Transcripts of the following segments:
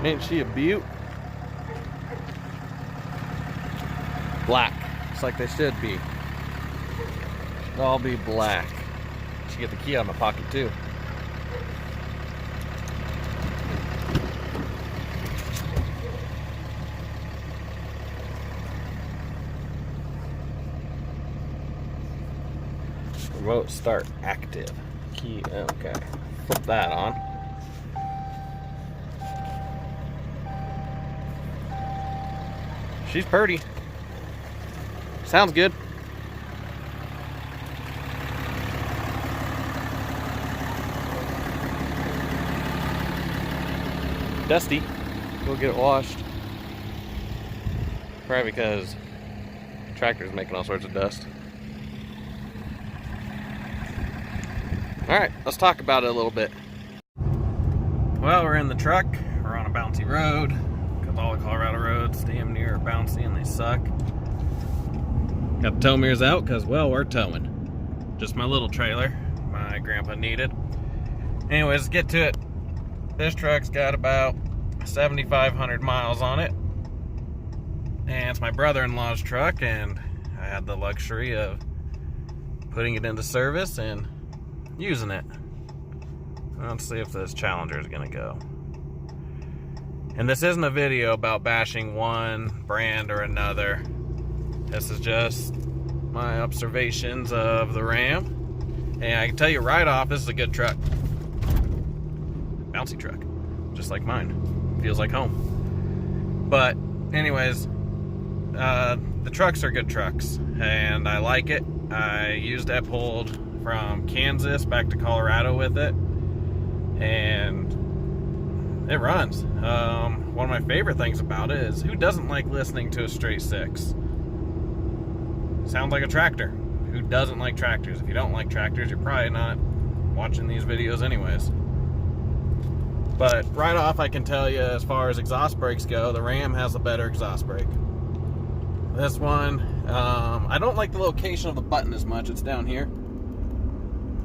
Ain't she a beaut? Black, just like they should be. Should all be black. Should get the key out of my pocket too. Remote start active. Key, okay. Flip that on. She's pretty. Sounds good. Dusty. Go get it washed. Probably because the tractor's making all sorts of dust. Alright, let's talk about it a little bit. Well, we're in the truck. We're on a bouncy road. Because all the Colorado roads damn near are bouncy and they suck. Got the tow mirrors out because, well, we're towing. Just my little trailer my grandpa needed. Anyways, let's get to it. This truck's got about 7,500 miles on it. And it's my brother-in-law's truck, and I had the luxury of putting it into service and using it. Let's see if this Challenger is gonna go. And this isn't a video about bashing one brand or another. This is just my observations of the Ram. And I can tell you right off, this is a good truck. Bouncy truck, just like mine. Feels like home. But anyways, the trucks are good trucks, and I like it. I used that pulled from Kansas back to Colorado with it, and it runs. One of my favorite things about it is, who doesn't like listening to a straight six? Sounds like a tractor. Who doesn't like tractors? If you don't like tractors, you're probably not watching these videos anyways. But right off, I can tell you, as far as exhaust brakes go, the Ram has a better exhaust brake. This one, I don't like the location of the button as much. It's down here.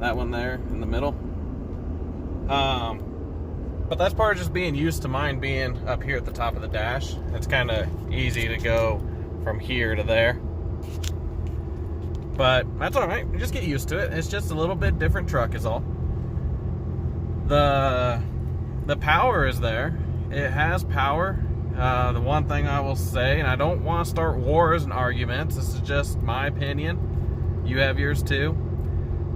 That one there in the middle. But that's part of just being used to mine being up here at the top of the dash. It's kind of easy to go from here to there. But that's all right. You just get used to it. It's just a little bit different truck is all. The power is there. It has power. The one thing I will say, and I don't want to start wars and arguments, this is just my opinion, you have yours too,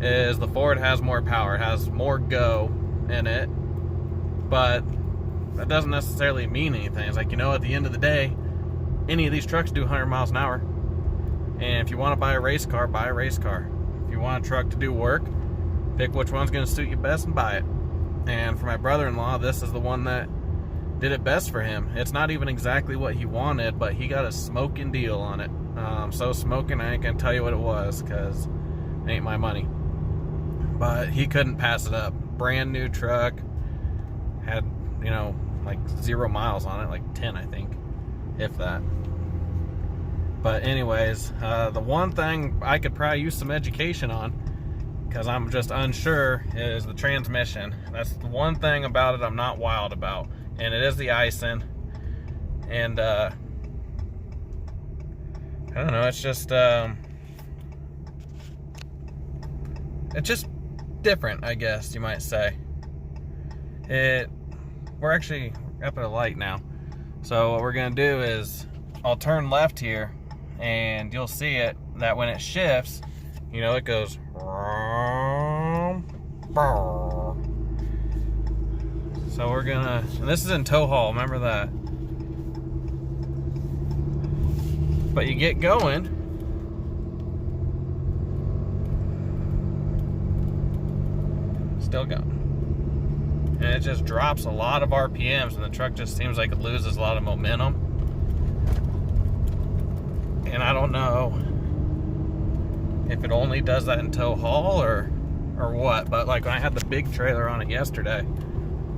is the Ford has more power, it has more go in it, but that doesn't necessarily mean anything. It's like, you know, at the end of the day, any of these trucks do 100 miles an hour. And if you want to buy a race car, buy a race car. If you want a truck to do work, pick which one's going to suit you best and buy it. And for my brother-in-law, this is the one that did it best for him. It's not even exactly what he wanted, but he got a smoking deal on it. So smoking, I ain't gonna tell you what it was, because it ain't my money. But he couldn't pass it up. Brand new truck. Had, you know, like 0 miles on it, like 10, I think, if that. But anyways, the one thing I could probably use some education on, because I'm just unsure, is the transmission. That's the one thing about it I'm not wild about. And it is the Aisin. And I don't know, it's just different, I guess you might say. We're actually up at a light now. So what we're gonna do is, I'll turn left here, and you'll see it, that when it shifts, you know, it goes, so we're gonna, and this is in tow haul, remember that. But you get going, still going, and it just drops a lot of RPMs, and the truck just seems like it loses a lot of momentum. And I don't know if it only does that in tow haul or what, but like when I had the big trailer on it yesterday,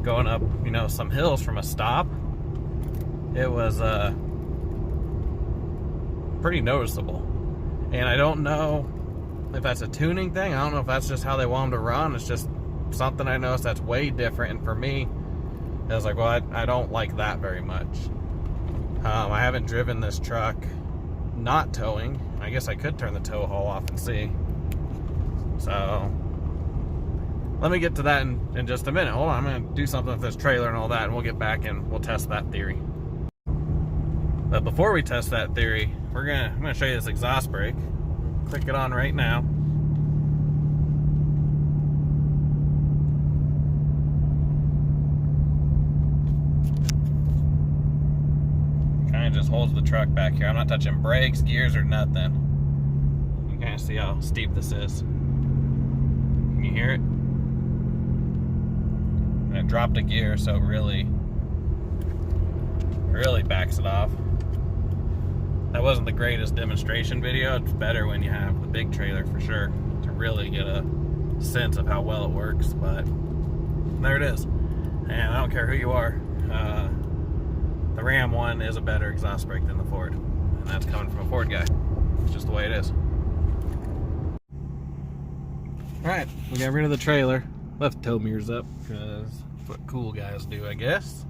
going up, you know, some hills from a stop, it was pretty noticeable. And I don't know if that's a tuning thing. I don't know if that's just how they want them to run. It's just something I noticed that's way different. And for me, I was like, well, I don't like that very much. I haven't driven this truck not towing. I guess I could turn the tow haul off and see. So let me get to that in just a minute. Hold on, I'm going to do something with this trailer and all that, and we'll get back and we'll test that theory. But before we test that theory, I'm gonna show you this exhaust brake. Click it on right now. Kind of just holds the truck back here. I'm not touching brakes, gears, or nothing. You can kind of see how steep this is. Can you hear it? And it dropped a gear, so it really backs it off. That wasn't the greatest demonstration video. It's better when you have the big trailer for sure to really get a sense of how well it works, but there it is. And I don't care who you are, the Ram one is a better exhaust brake than the Ford, and that's coming from a Ford guy. It's just the way it is. Alright, we got rid of the trailer, left the tow mirrors up because that's what cool guys do, I guess.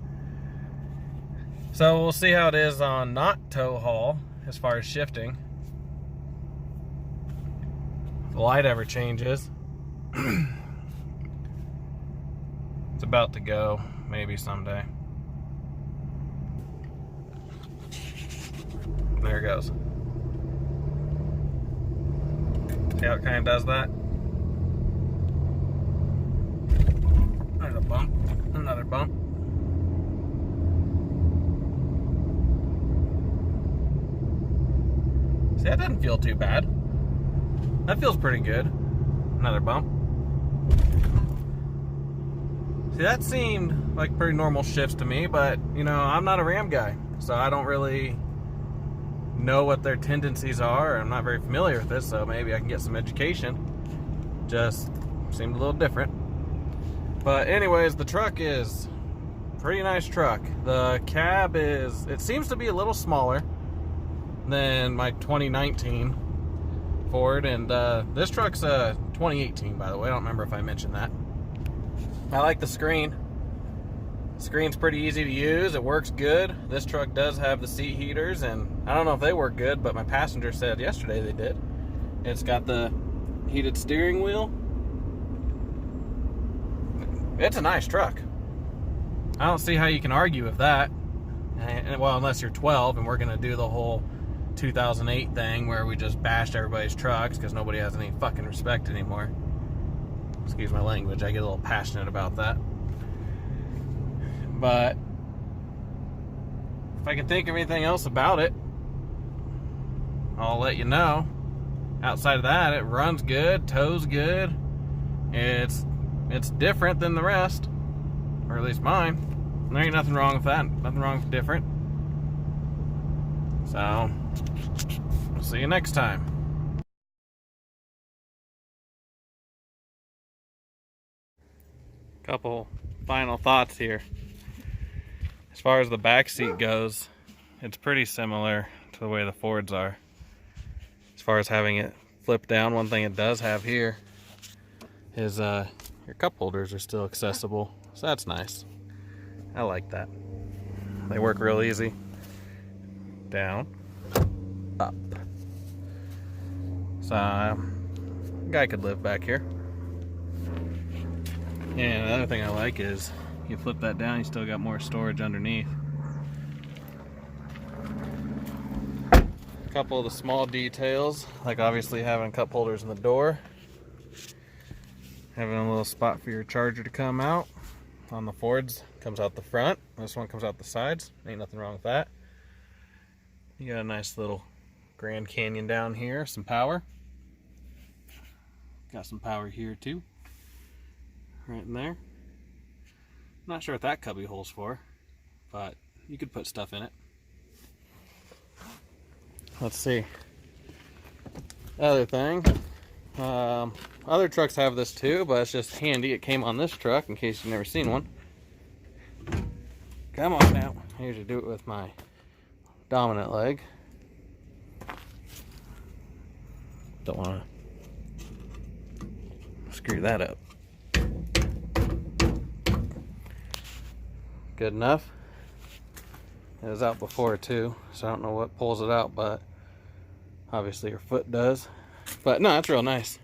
So we'll see how it is on not tow haul as far as shifting. If the light ever changes, it's about to go, maybe someday. There it goes. See how it kind of does that? There's a bump, another bump. See, that doesn't feel too bad. That feels pretty good. Another bump. See, that seemed like pretty normal shifts to me, but, you know, I'm not a Ram guy, so I don't really know what their tendencies are. I'm not very familiar with this, so maybe I can get some education. Just seemed a little different. But anyways, the truck is a pretty nice truck. The cab it seems to be a little smaller than my 2019 Ford, and this truck's a 2018, by the way. I don't remember if I mentioned that. I like the screen. The screen's pretty easy to use. It works good. This truck does have the seat heaters, and I don't know if they work good, but my passenger said yesterday they did. It's got the heated steering wheel. It's a nice truck. I don't see how you can argue with that. Well, unless you're 12 and we're gonna do the whole 2008 thing where we just bashed everybody's trucks because nobody has any fucking respect anymore. Excuse my language, I get a little passionate about that. But if I can think of anything else about it, I'll let you know. Outside of that, it runs good, tows good. It's different than the rest, or at least mine. There ain't nothing wrong with that. Nothing wrong with different. So, we'll see you next time. Couple final thoughts here. As far as the back seat goes, it's pretty similar to the way the Fords are. As far as having it flip down, one thing it does have here is your cup holders are still accessible, so that's nice. I like that. They work real easy. Down, up. So a guy could live back here. And another thing I like is you flip that down, you still got more storage underneath. A couple of the small details, like obviously having cup holders in the door, having a little spot for your charger to come out. On the Fords, comes out the front. This one comes out the sides. Ain't nothing wrong with that. You got a nice little Grand Canyon down here, some power. Got some power here too, right in there. Not sure what that cubby hole's for, but you could put stuff in it. Let's see. Other thing, other trucks have this too, but it's just handy. It came on this truck in case you've never seen one. Come on now. I usually do it with my dominant leg. Don't want to screw that up. good enough. It was out before too, so I don't know what pulls it out, but obviously your foot does. But no, that's real nice.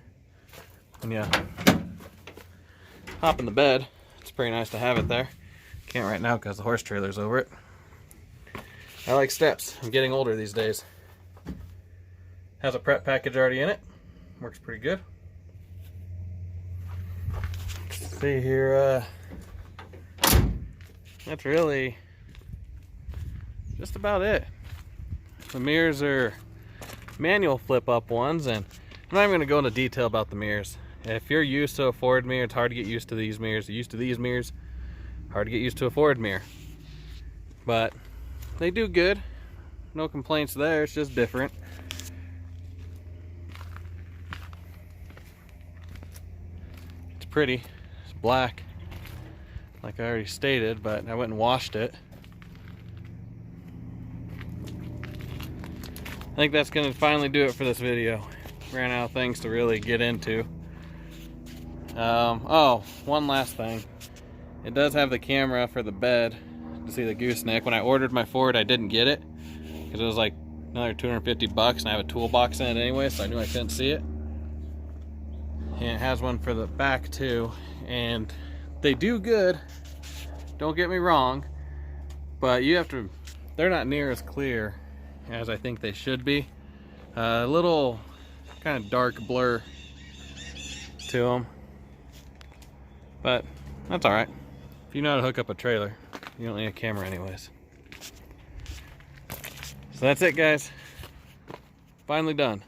And yeah, hop in the bed. It's pretty nice to have it there. Can't right now because the horse trailer's over it. I like steps. I'm getting older these days. Has a prep package already in it. Works pretty good. Let's see here. That's really just about it. The mirrors are manual flip up ones, and I'm not even going to go into detail about the mirrors. If you're used to a Ford mirror, it's hard to get used to these mirrors. Used to these mirrors, hard to get used to a Ford mirror. But they do good. No complaints there. It's just different. It's pretty. It's black, like I already stated, but I went and washed it. I think that's going to finally do it for this video. Ran out of things to really get into. Oh, one last thing. It does have the camera for the bed to see the gooseneck. When I ordered my Ford, I didn't get it because it was like another $250, and I have a toolbox in it anyway, so I knew I couldn't see it. And it has one for the back too, and they do good. Don't get me wrong, but you have to. They're not near as clear as I think they should be. A little kind of dark blur to them, but that's all right. If you know how to hook up a trailer, you don't need a camera anyways. So that's it, guys. Finally done.